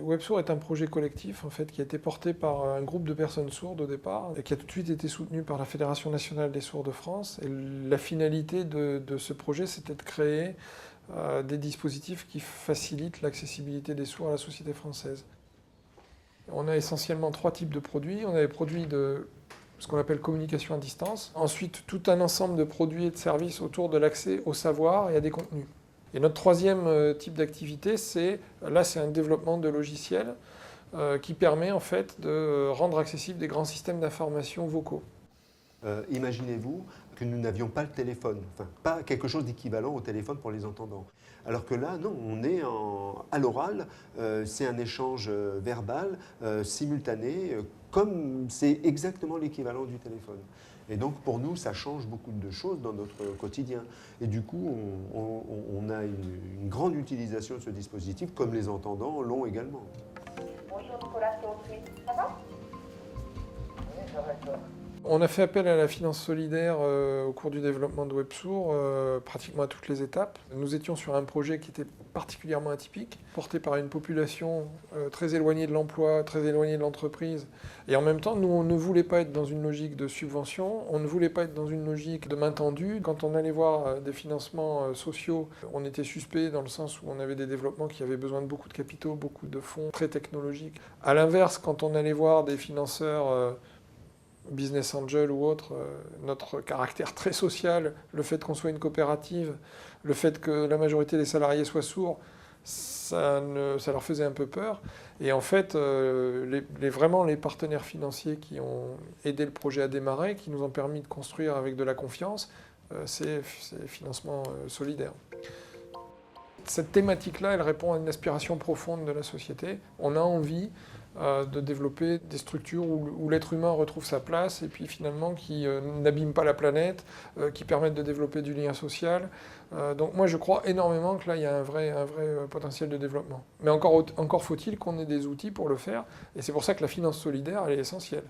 WebSourd est un projet collectif en fait, qui a été porté par un groupe de personnes sourdes au départ et qui a tout de suite été soutenu par la Fédération nationale des sourds de France. Et la finalité de ce projet, c'était de créer des dispositifs qui facilitent l'accessibilité des sourds à la société française. On a essentiellement 3 types de produits. On a les produits de ce qu'on appelle communication à distance. Ensuite, tout un ensemble de produits et de services autour de l'accès au savoir et à des contenus. Et notre 3e type d'activité, c'est un développement de logiciels qui permet en fait de rendre accessibles des grands systèmes d'information vocaux. Imaginez-vous que nous n'avions pas le téléphone, enfin pas quelque chose d'équivalent au téléphone pour les entendants. Alors que là, non, on est à l'oral, c'est un échange verbal, simultané, comme c'est exactement l'équivalent du téléphone. Et donc pour nous, ça change beaucoup de choses dans notre quotidien. Et du coup, on a une grande utilisation de ce dispositif, comme les entendants l'ont également. Bonjour Nicolas, c'est ça va? Oui, ça va. On a fait appel à la finance solidaire au cours du développement de WebSourd, pratiquement à toutes les étapes. Nous étions sur un projet qui était particulièrement atypique, porté par une population très éloignée de l'emploi, très éloignée de l'entreprise. Et en même temps, nous, on ne voulait pas être dans une logique de subvention, on ne voulait pas être dans une logique de main tendue. Quand on allait voir des financements sociaux, on était suspect dans le sens où on avait des développements qui avaient besoin de beaucoup de capitaux, beaucoup de fonds très technologiques. À l'inverse, quand on allait voir des financeurs business angel ou autre, notre caractère très social, le fait qu'on soit une coopérative, le fait que la majorité des salariés soient sourds, ça leur faisait un peu peur. Et en fait, vraiment les partenaires financiers qui ont aidé le projet à démarrer, qui nous ont permis de construire avec de la confiance, c'est les financements solidaires. Cette thématique-là, elle répond à une aspiration profonde de la société. On a envie de développer des structures où l'être humain retrouve sa place et puis finalement qui n'abîment pas la planète, qui permettent de développer du lien social. Donc moi je crois énormément que là il y a un vrai potentiel de développement. Mais encore faut-il qu'on ait des outils pour le faire et c'est pour ça que la finance solidaire elle est essentielle.